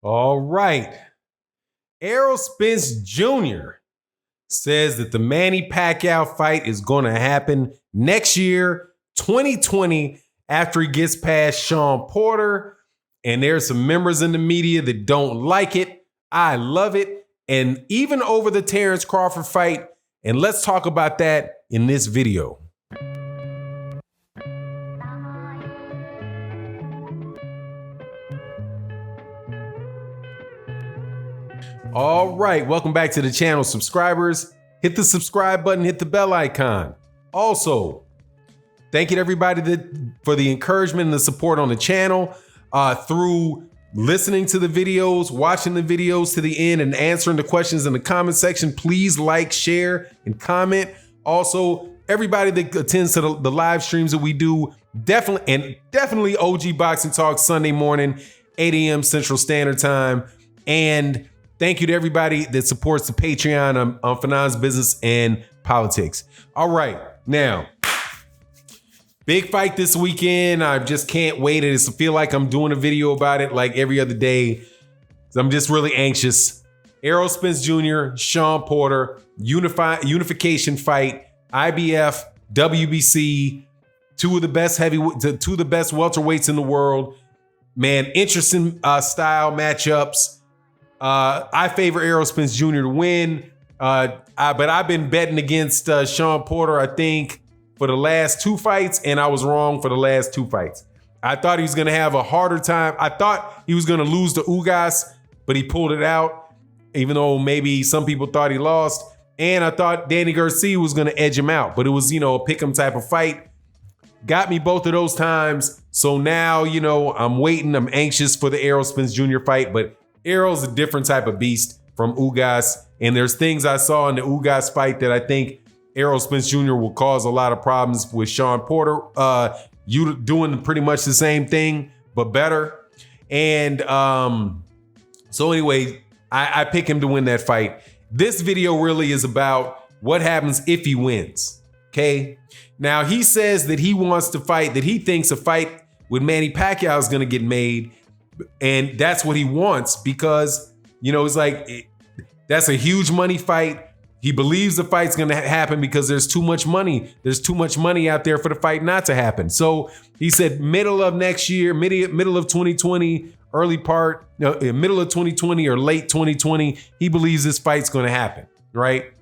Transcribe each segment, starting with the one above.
All right. Errol Spence Jr. says that the Manny Pacquiao fight is going to happen next year, 2020, after he gets past Shawn Porter. And there's some members in the media that don't like it. I love it. And even over the Terrence Crawford fight. And let's talk about that in this video. All right, welcome back to the channel, subscribers. Hit the subscribe button, hit the bell icon. Also, thank you to everybody for the encouragement and the support on the channel through listening to the videos, watching the videos to the end, and answering the questions in the comment section. Please like, share, and comment. Also, everybody that attends to the live streams that we do, definitely OG Boxing Talk Sunday morning, 8 a.m. Central Standard Time. And thank you to everybody that supports the Patreon on finance, business, and politics. All right, now, big fight this weekend. I just can't wait. I just feel like I'm doing a video about it like every other day. I'm just really anxious. Errol Spence Jr., Shawn Porter, unification fight, IBF, WBC, two of the best welterweights in the world. Man, interesting style matchups. I favor Errol Spence Jr. to win, but I've been betting against Shawn Porter, I think, for the last two fights, and I was wrong for the last two fights. I thought he was going to have a harder time. I thought he was going to lose to Ugas, but he pulled it out, even though maybe some people thought he lost. And I thought Danny Garcia was going to edge him out, but it was, a pick'em type of fight. Got me both of those times. So now, I'm waiting. I'm anxious for the Errol Spence Jr. fight, but Errol's a different type of beast from Ugas. And there's things I saw in the Ugas fight that I think Errol Spence Jr. will cause a lot of problems with Shawn Porter. You doing pretty much the same thing, but better. And so anyway, I pick him to win that fight. This video really is about what happens if he wins, okay? Now, he says that he wants to fight, that he thinks a fight with Manny Pacquiao is going to get made. And that's what he wants because, it's like, that's a huge money fight. He believes the fight's going to happen because there's too much money. There's too much money out there for the fight not to happen. So he said middle of next year, middle of 2020, middle of 2020 or late 2020, he believes this fight's going to happen, right?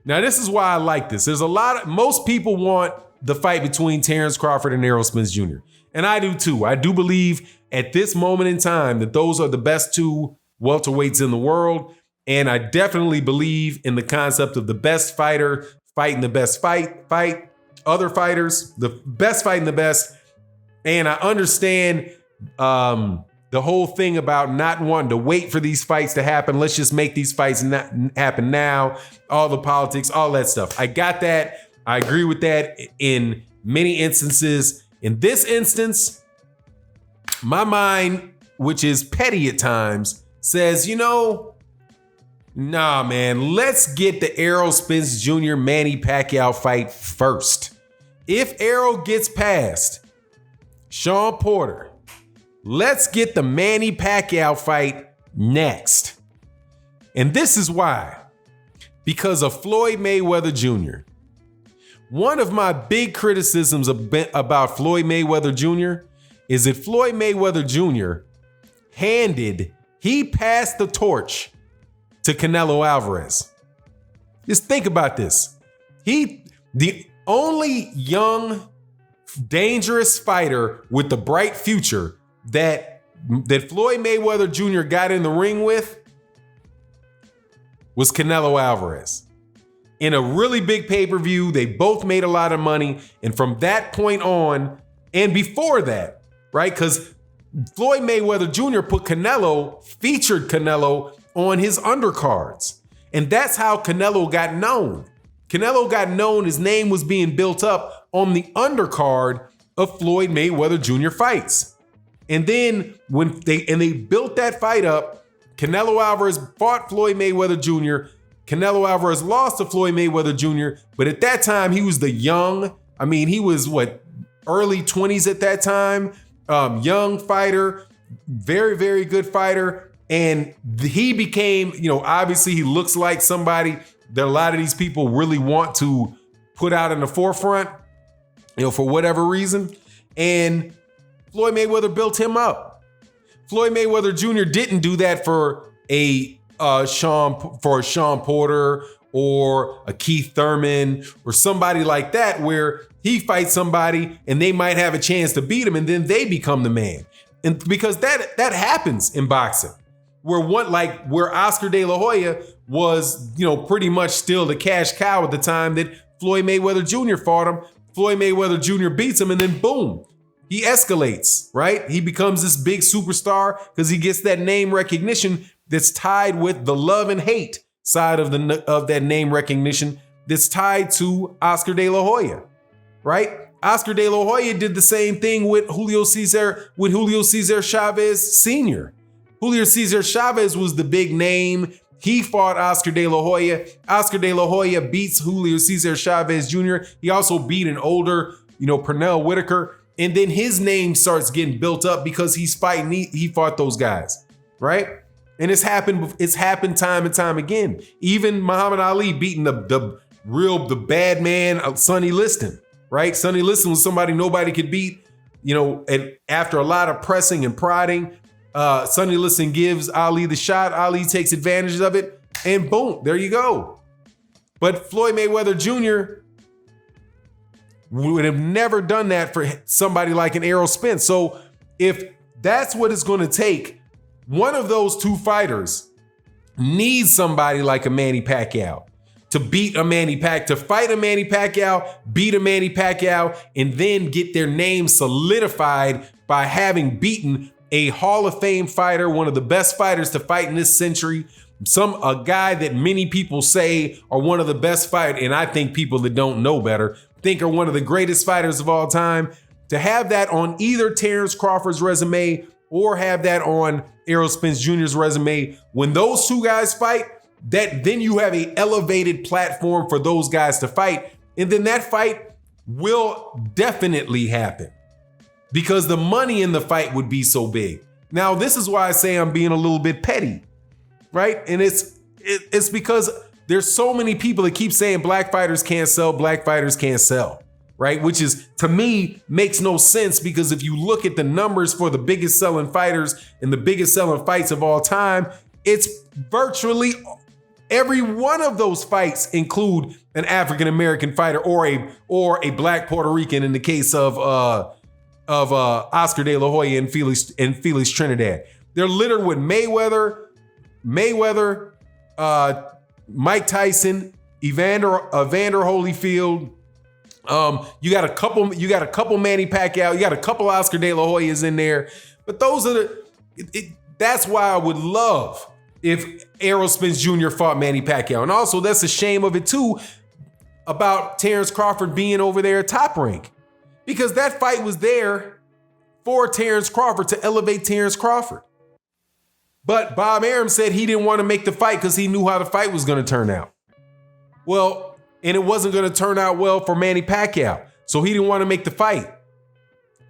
Now, this is why I like this. Most people want the fight between Terrence Crawford and Errol Spence Jr. And I do too. I do believe at this moment in time that those are the best two welterweights in the world. And I definitely believe in the concept of the best fighter fighting the best fight other fighters, the best fighting the best. And I understand the whole thing about not wanting to wait for these fights to happen. Let's just make these fights happen now. All the politics, all that stuff. I got that. I agree with that in many instances. In this instance, my mind, which is petty at times, says, nah, man, let's get the Errol Spence Jr. Manny Pacquiao fight first. If Errol gets past Shawn Porter, let's get the Manny Pacquiao fight next. And this is why. Because of Floyd Mayweather Jr. One of my big criticisms about Floyd Mayweather Jr. is that Floyd Mayweather Jr. he passed the torch to Canelo Alvarez. Just think about this. The only young, dangerous fighter with the bright future that Floyd Mayweather Jr. got in the ring with was Canelo Alvarez. In a really big pay-per-view, they both made a lot of money. And from that point on, and before that, right? Because Floyd Mayweather Jr. featured Canelo on his undercards. And that's how Canelo got known. Canelo got known, his name was being built up on the undercard of Floyd Mayweather Jr. fights. And then when they built that fight up, Canelo Alvarez fought Floyd Mayweather Jr. Canelo Alvarez lost to Floyd Mayweather Jr. But at that time, he was he was early 20s at that time. Young fighter, very, very good fighter. And he became, obviously he looks like somebody that a lot of these people really want to put out in the forefront, for whatever reason. And Floyd Mayweather built him up. Floyd Mayweather Jr. didn't do that for a Shawn Porter or a Keith Thurman or somebody like that, where he fights somebody and they might have a chance to beat him and then they become the man. And because that happens in boxing, where Oscar De La Hoya was, pretty much still the cash cow at the time that Floyd Mayweather Jr. fought him. Floyd Mayweather Jr. beats him, and then boom, he escalates, right? He becomes this big superstar because he gets that name recognition that's tied with the love and hate side of that name recognition that's tied to Oscar De La Hoya, right? Oscar De La Hoya did the same thing with Julio Cesar Chavez Sr. Julio Cesar Chavez was the big name. He fought Oscar De La Hoya. Oscar De La Hoya beats Julio Cesar Chavez Jr. He also beat an older, Pernell Whitaker. And then his name starts getting built up because he's fighting. He fought those guys, right? And it's happened time and time again. Even Muhammad Ali beating the bad man, Sonny Liston, right? Sonny Liston was somebody nobody could beat, and after a lot of pressing and prodding, Sonny Liston gives Ali the shot. Ali takes advantage of it, and boom, there you go. But Floyd Mayweather Jr. would have never done that for somebody like an Errol Spence. So if that's what it's going to take, one of those two fighters needs somebody like a Manny Pacquiao to beat a Manny Pacquiao, to fight a Manny Pacquiao, beat a Manny Pacquiao, and then get their name solidified by having beaten a Hall of Fame fighter, one of the best fighters to fight in this century, a guy that many people say are one of the best fighters, and I think people that don't know better think are one of the greatest fighters of all time. To have that on either Terrence Crawford's resume or have that on Errol Spence Jr.'s resume, when those two guys fight, then you have an elevated platform for those guys to fight, and then that fight will definitely happen, because the money in the fight would be so big. Now, this is why I say I'm being a little bit petty, right? And it's because there's so many people that keep saying black fighters can't sell, right? Which is, to me, makes no sense, because if you look at the numbers for the biggest selling fighters and the biggest selling fights of all time, it's virtually every one of those fights include an African-American fighter or a black Puerto Rican in the case of Oscar De La Hoya and Felix Trinidad. They're littered with Mayweather, Mike Tyson, Evander Holyfield. You got a couple Manny Pacquiao. You got a couple Oscar De La Hoyas in there. But those are that's why I would love if Errol Spence Jr. fought Manny Pacquiao. And also, that's a shame of it too about Terrence Crawford being over there at Top Rank, because that fight was there for Terrence Crawford, to elevate Terrence Crawford. But Bob Arum said he didn't want to make the fight because he knew how the fight was going to turn out. Well, and it wasn't going to turn out well for Manny Pacquiao, so he didn't want to make the fight.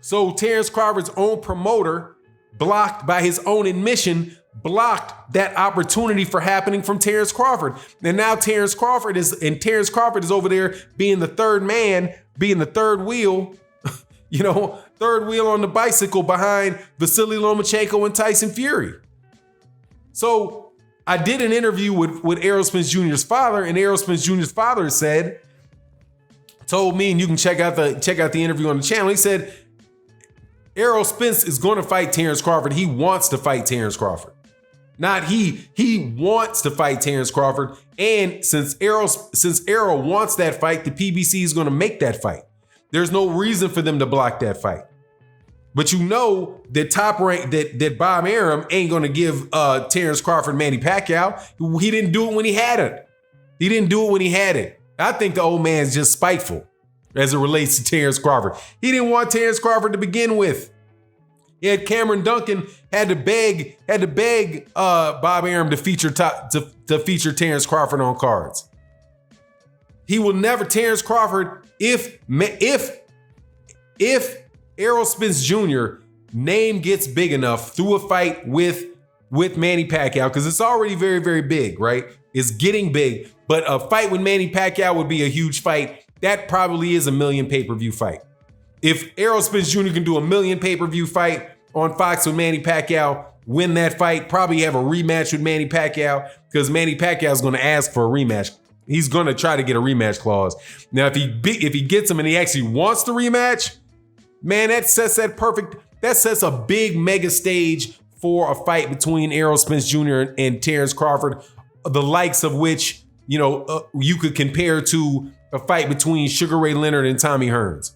So Terrence Crawford's own promoter, blocked by his own admission, blocked that opportunity for happening from Terrence Crawford. And now Terrence Crawford is over there being the third man, being the third wheel, third wheel on the bicycle behind Vasily Lomachenko and Tyson Fury. So I did an interview with Errol Spence Jr.'s father, and Errol Spence Jr.'s father told me, and you can check out the interview on the channel. He said Errol Spence is going to fight Terrence Crawford. He wants to fight Terrence Crawford. Not he wants to fight Terrence Crawford. And since Errol wants that fight, the PBC is going to make that fight. There's no reason for them to block that fight. But that Top Rank, that Bob Arum ain't going to give Terrence Crawford Manny Pacquiao. He didn't do it when he had it. I think the old man's just spiteful as it relates to Terrence Crawford. He didn't want Terrence Crawford to begin with. He had Cameron Duncan had to beg Bob Arum to feature Terrence Crawford on cards. He will never, Terrence Crawford, if Errol Spence Jr. name gets big enough through a fight with with Manny Pacquiao because it's already very, very big, right? It's getting big, but a fight with Manny Pacquiao would be a huge fight. That probably is a million pay-per-view fight. If Errol Spence Jr. can do a million pay-per-view fight on Fox with Manny Pacquiao, win that fight, probably have a rematch with Manny Pacquiao because Manny Pacquiao is going to ask for a rematch. He's going to try to get a rematch clause. Now, if he gets him and he actually wants the rematch, man, that sets a big mega stage for a fight between Errol Spence Jr. and Terrence Crawford, the likes of which, you could compare to a fight between Sugar Ray Leonard and Tommy Hearns.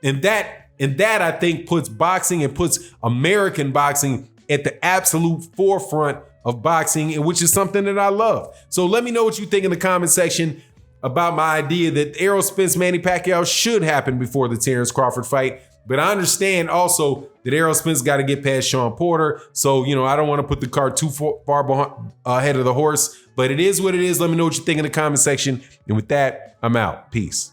And that I think puts boxing and puts American boxing at the absolute forefront of boxing, which is something that I love. So let me know what you think in the comment section about my idea that Errol Spence Manny Pacquiao should happen before the Terrence Crawford fight. But I understand also that Errol Spence got to get past Shawn Porter. So, I don't want to put the cart too far ahead of the horse, but it is what it is. Let me know what you think in the comment section. And with that, I'm out. Peace.